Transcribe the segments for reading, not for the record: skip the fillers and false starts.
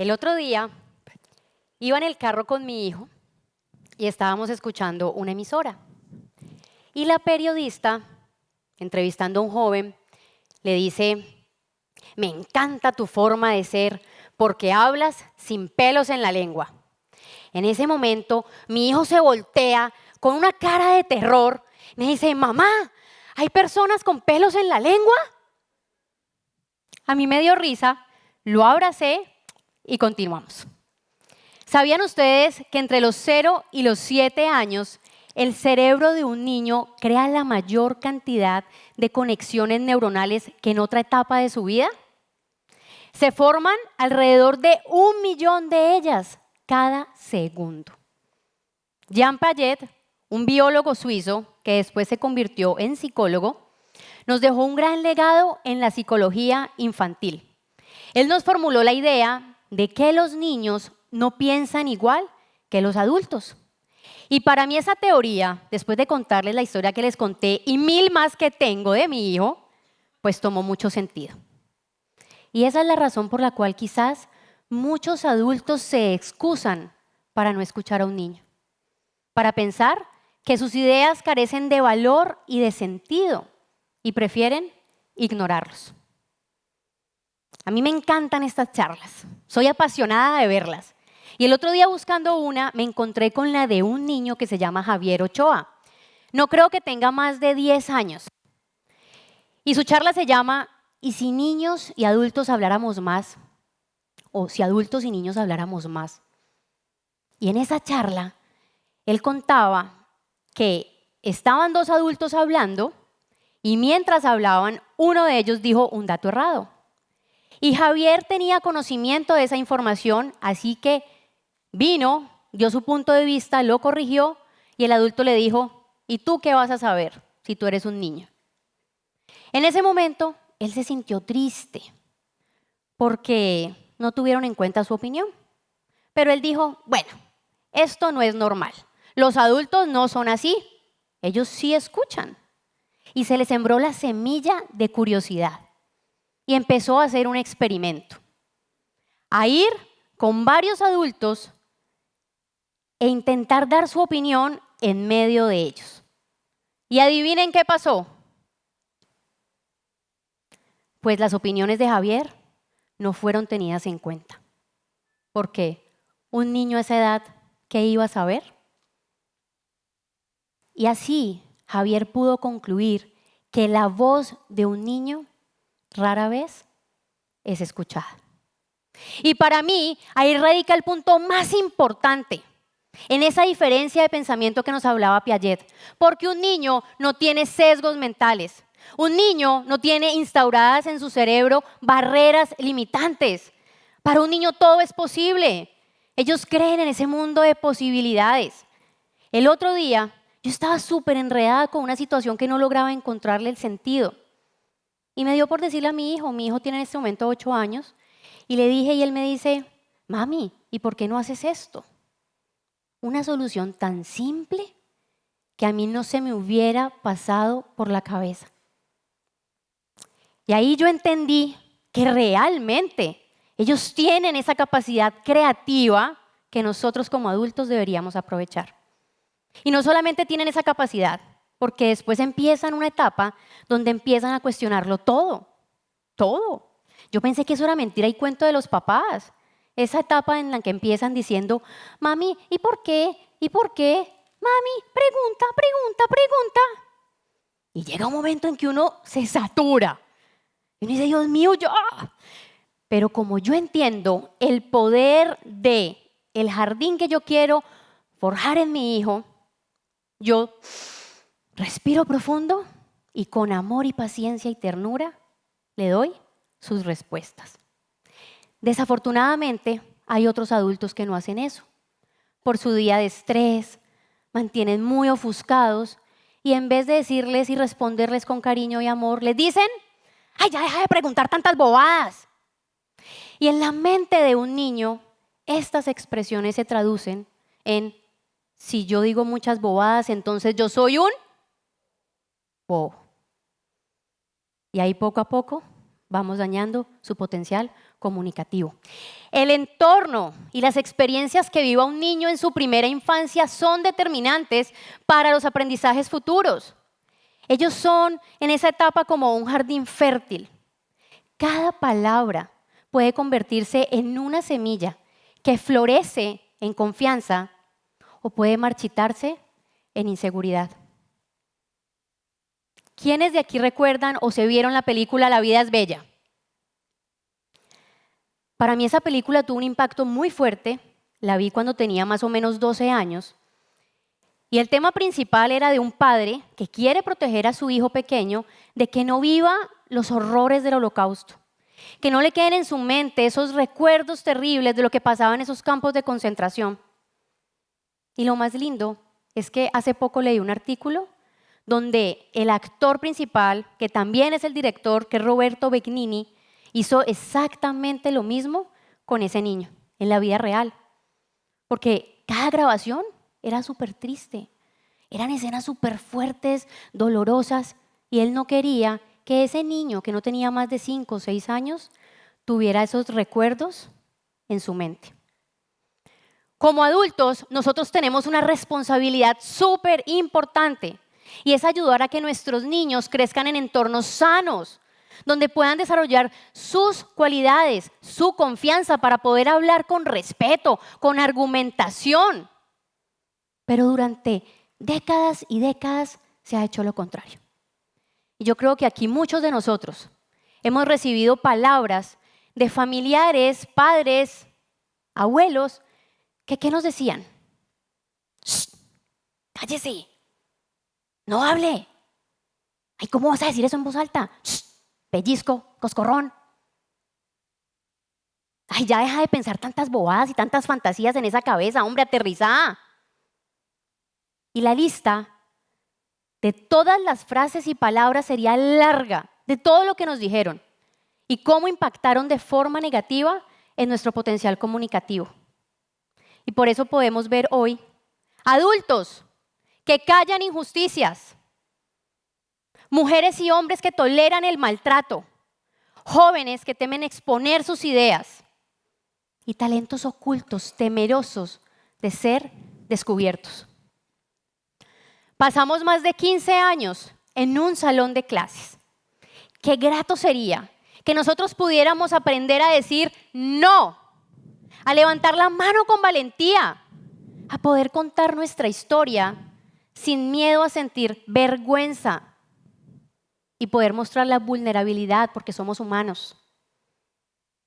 El otro día iba en el carro con mi hijo y estábamos escuchando una emisora. Y la periodista, entrevistando a un joven, le dice: me encanta tu forma de ser porque hablas sin pelos en la lengua. En ese momento, mi hijo se voltea con una cara de terror. Me dice: mamá, ¿hay personas con pelos en la lengua? A mí me dio risa, lo abracé y continuamos. ¿Sabían ustedes que entre los 0 y los 7 años el cerebro de un niño crea la mayor cantidad de conexiones neuronales que en otra etapa de su vida? Se forman alrededor de 1 millón de ellas cada segundo. Jean Piaget, un biólogo suizo que después se convirtió en psicólogo, nos dejó un gran legado en la psicología infantil. Él nos formuló la idea de que los niños no piensan igual que los adultos. Y para mí esa teoría, después de contarles la historia que les conté y 1000 más que tengo de mi hijo, pues tomó mucho sentido. Y esa es la razón por la cual quizás muchos adultos se excusan para no escuchar a un niño, para pensar que sus ideas carecen de valor y de sentido y prefieren ignorarlos. A mí me encantan estas charlas, soy apasionada de verlas. Y el otro día buscando una me encontré con la de un niño que se llama Javier Ochoa. No creo que tenga más de 10 años. Y su charla se llama ¿Y si niños y adultos habláramos más? O si adultos y niños habláramos más. Y en esa charla él contaba que estaban 2 adultos hablando y mientras hablaban uno de ellos dijo un dato errado. Y Javier tenía conocimiento de esa información, así que vino, dio su punto de vista, lo corrigió y el adulto le dijo: ¿y tú qué vas a saber si tú eres un niño? En ese momento él se sintió triste porque no tuvieron en cuenta su opinión. Pero él dijo: bueno, esto no es normal. Los adultos no son así. Ellos sí escuchan. Y se le sembró la semilla de curiosidad. Y empezó a hacer un experimento. A ir con varios adultos e intentar dar su opinión en medio de ellos. Y adivinen qué pasó. Pues las opiniones de Javier no fueron tenidas en cuenta. Porque un niño a esa edad, ¿qué iba a saber? Y así Javier pudo concluir que la voz de un niño rara vez es escuchada. Y para mí ahí radica el punto más importante en esa diferencia de pensamiento que nos hablaba Piaget. Porque un niño no tiene sesgos mentales. Un niño no tiene instauradas en su cerebro barreras limitantes. Para un niño todo es posible. Ellos creen en ese mundo de posibilidades. El otro día yo estaba súper enredada con una situación que no lograba encontrarle el sentido. Y me dio por decirle a mi hijo tiene en este momento 8 años, y le dije y él me dice: mami, ¿y por qué no haces esto? Una solución tan simple que a mí no se me hubiera pasado por la cabeza. Y ahí yo entendí que realmente ellos tienen esa capacidad creativa que nosotros como adultos deberíamos aprovechar. Y no solamente tienen esa capacidad, porque después empiezan una etapa donde empiezan a cuestionarlo todo, todo. Yo pensé que eso era mentira y cuento de los papás. Esa etapa en la que empiezan diciendo: mami, ¿y por qué? ¿Y por qué? Mami, pregunta, pregunta, pregunta. Y llega un momento en que uno se satura. Y uno dice: Dios mío, yo. Pero como yo entiendo el poder de el jardín que yo quiero forjar en mi hijo, yo respiro profundo y con amor y paciencia y ternura le doy sus respuestas. Desafortunadamente, hay otros adultos que no hacen eso. Por su día de estrés, mantienen muy ofuscados y en vez de decirles y responderles con cariño y amor, les dicen: ¡ay, ya deja de preguntar tantas bobadas! Y en la mente de un niño, estas expresiones se traducen en: si yo digo muchas bobadas, entonces yo soy un bobo. Y ahí poco a poco vamos dañando su potencial comunicativo. El entorno y las experiencias que viva un niño en su primera infancia son determinantes para los aprendizajes futuros. Ellos son en esa etapa como un jardín fértil. Cada palabra puede convertirse en una semilla que florece en confianza o puede marchitarse en inseguridad. ¿Quiénes de aquí recuerdan o se vieron la película La vida es bella? Para mí esa película tuvo un impacto muy fuerte. La vi cuando tenía más o menos 12 años. Y el tema principal era de un padre que quiere proteger a su hijo pequeño de que no viva los horrores del Holocausto, que no le queden en su mente esos recuerdos terribles de lo que pasaba en esos campos de concentración. Y lo más lindo es que hace poco leí un artículo donde el actor principal, que también es el director, que es Roberto Benigni, hizo exactamente lo mismo con ese niño en la vida real. Porque cada grabación era súper triste. Eran escenas súper fuertes, dolorosas, y él no quería que ese niño que no tenía más de 5 o 6 años tuviera esos recuerdos en su mente. Como adultos, nosotros tenemos una responsabilidad súper importante y es ayudar a que nuestros niños crezcan en entornos sanos, donde puedan desarrollar sus cualidades, su confianza para poder hablar con respeto, con argumentación. Pero durante décadas y décadas se ha hecho lo contrario. Y yo creo que aquí muchos de nosotros hemos recibido palabras de familiares, padres, abuelos, que ¿qué nos decían? ¡Shh! ¡Cállese! ¡No hable! Ay, ¿cómo vas a decir eso en voz alta? ¡Shh! Pellizco, coscorrón. Ay, ya deja de pensar tantas bobadas y tantas fantasías en esa cabeza, hombre, aterrizá. Y la lista de todas las frases y palabras sería larga, de todo lo que nos dijeron y cómo impactaron de forma negativa en nuestro potencial comunicativo. Y por eso podemos ver hoy adultos que callan injusticias, mujeres y hombres que toleran el maltrato, jóvenes que temen exponer sus ideas y talentos ocultos, temerosos de ser descubiertos. Pasamos más de 15 años en un salón de clases. Qué grato sería que nosotros pudiéramos aprender a decir no, a levantar la mano con valentía, a poder contar nuestra historia sin miedo a sentir vergüenza y poder mostrar la vulnerabilidad porque somos humanos,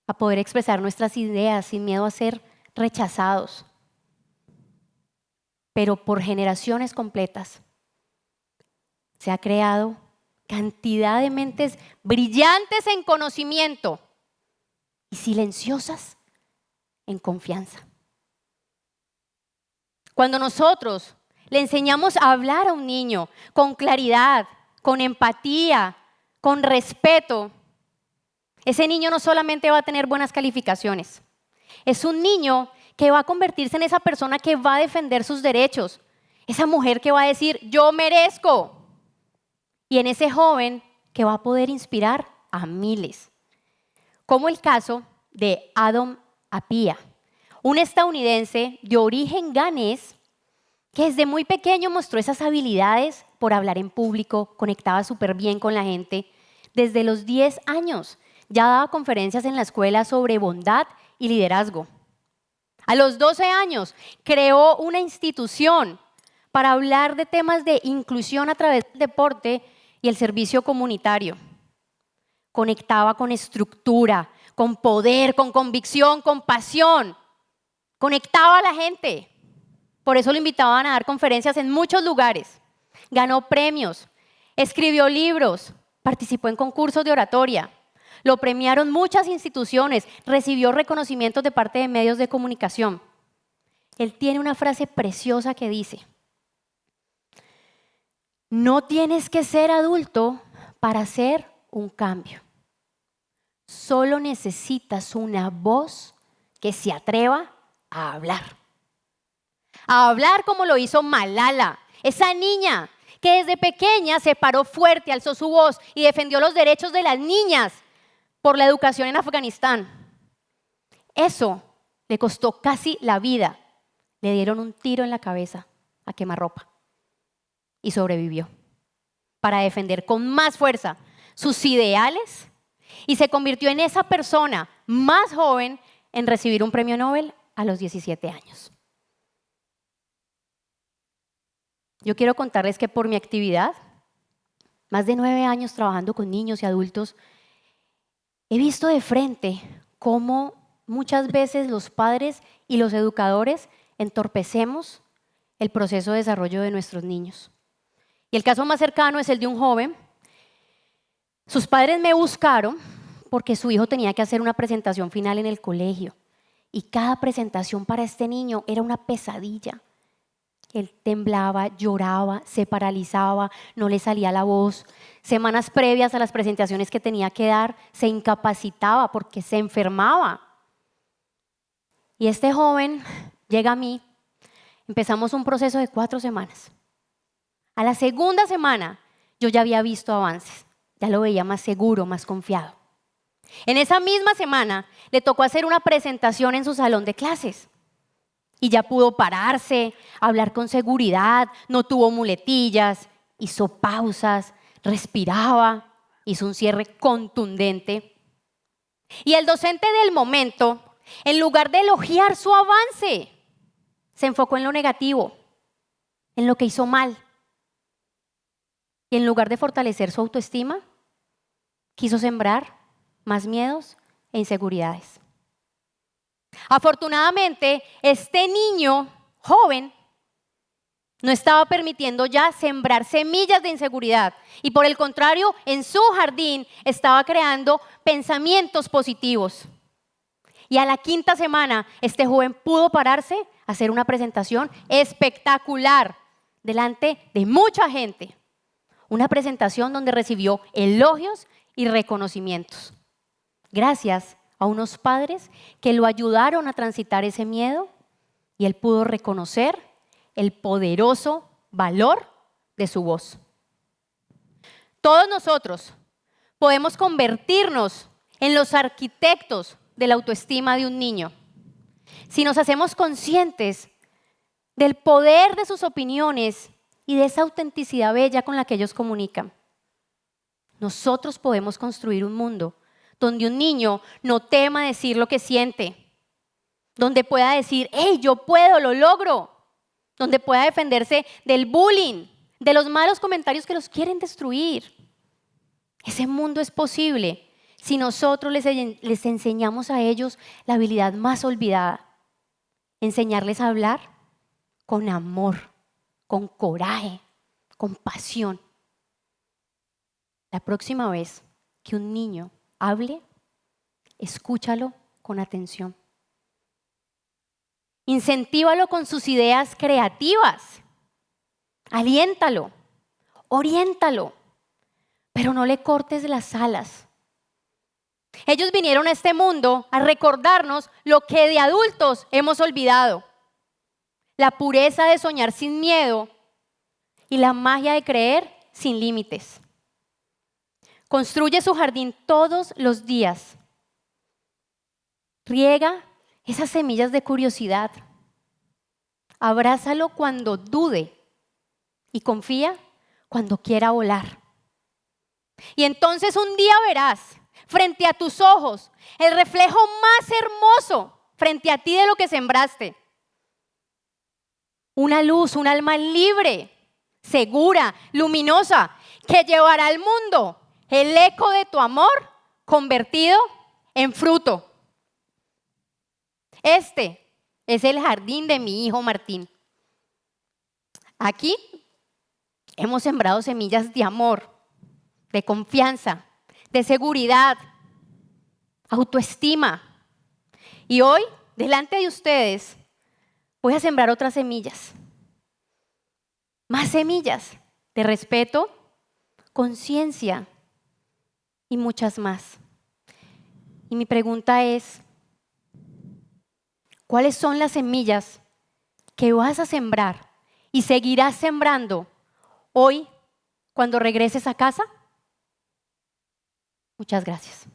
a poder expresar nuestras ideas sin miedo a ser rechazados. Pero por generaciones completas se ha creado cantidad de mentes brillantes en conocimiento y silenciosas en confianza. Cuando nosotros le enseñamos a hablar a un niño con claridad, con empatía, con respeto, ese niño no solamente va a tener buenas calificaciones, es un niño que va a convertirse en esa persona que va a defender sus derechos, esa mujer que va a decir yo merezco, y en ese joven que va a poder inspirar a miles, como el caso de Adam Appiah, un estadounidense de origen ganés que desde muy pequeño mostró esas habilidades por hablar en público, conectaba súper bien con la gente. Desde los 10 años ya daba conferencias en la escuela sobre bondad y liderazgo. A los 12 años creó una institución para hablar de temas de inclusión a través del deporte y el servicio comunitario. Conectaba con estructura, con poder, con convicción, con pasión. Conectaba a la gente. Por eso lo invitaban a dar conferencias en muchos lugares. Ganó premios, escribió libros, participó en concursos de oratoria. Lo premiaron muchas instituciones, recibió reconocimientos de parte de medios de comunicación. Él tiene una frase preciosa que dice: no tienes que ser adulto para hacer un cambio. Solo necesitas una voz que se atreva a hablar. A hablar como lo hizo Malala, esa niña que desde pequeña se paró fuerte, alzó su voz y defendió los derechos de las niñas por la educación en Afganistán. Eso le costó casi la vida. Le dieron un tiro en la cabeza a quemarropa y sobrevivió para defender con más fuerza sus ideales y se convirtió en esa persona más joven en recibir un premio Nobel a los 17 años. Yo quiero contarles que por mi actividad, más de 9 años trabajando con niños y adultos, he visto de frente cómo muchas veces los padres y los educadores entorpecemos el proceso de desarrollo de nuestros niños. Y el caso más cercano es el de un joven. Sus padres me buscaron porque su hijo tenía que hacer una presentación final en el colegio. Y cada presentación para este niño era una pesadilla. Él temblaba, lloraba, se paralizaba, no le salía la voz. Semanas previas a las presentaciones que tenía que dar, se incapacitaba porque se enfermaba. Y este joven llega a mí, empezamos un proceso de 4 semanas. A la segunda semana yo ya había visto avances, ya lo veía más seguro, más confiado. En esa misma semana le tocó hacer una presentación en su salón de clases. Y ya pudo pararse, hablar con seguridad, no tuvo muletillas, hizo pausas, respiraba, hizo un cierre contundente. Y el docente del momento, en lugar de elogiar su avance, se enfocó en lo negativo, en lo que hizo mal. Y en lugar de fortalecer su autoestima, quiso sembrar más miedos e inseguridades. Afortunadamente, este niño joven no estaba permitiendo ya sembrar semillas de inseguridad y por el contrario, en su jardín estaba creando pensamientos positivos. Y a la 5ª semana, este joven pudo pararse a hacer una presentación espectacular delante de mucha gente. Una presentación donde recibió elogios y reconocimientos. Gracias a unos padres que lo ayudaron a transitar ese miedo y él pudo reconocer el poderoso valor de su voz. Todos nosotros podemos convertirnos en los arquitectos de la autoestima de un niño si nos hacemos conscientes del poder de sus opiniones y de esa autenticidad bella con la que ellos comunican. Nosotros podemos construir un mundo donde un niño no tema decir lo que siente, donde pueda decir, hey, yo puedo, lo logro, donde pueda defenderse del bullying, de los malos comentarios que los quieren destruir. Ese mundo es posible si nosotros les enseñamos a ellos la habilidad más olvidada, enseñarles a hablar con amor, con coraje, con pasión. La próxima vez que un niño hable, escúchalo con atención. Incentívalo con sus ideas creativas. Aliéntalo, oriéntalo, pero no le cortes las alas. Ellos vinieron a este mundo a recordarnos lo que de adultos hemos olvidado. La pureza de soñar sin miedo y la magia de creer sin límites. Construye su jardín todos los días. Riega esas semillas de curiosidad. Abrázalo cuando dude y confía cuando quiera volar. Y entonces un día verás frente a tus ojos el reflejo más hermoso frente a ti de lo que sembraste. Una luz, un alma libre, segura, luminosa, que llevará al mundo el eco de tu amor convertido en fruto. Este es el jardín de mi hijo Martín. Aquí hemos sembrado semillas de amor, de confianza, de seguridad, autoestima. Y hoy, delante de ustedes, voy a sembrar otras semillas. Más semillas de respeto, conciencia y muchas más. Y mi pregunta es, ¿cuáles son las semillas que vas a sembrar y seguirás sembrando hoy cuando regreses a casa? Muchas gracias.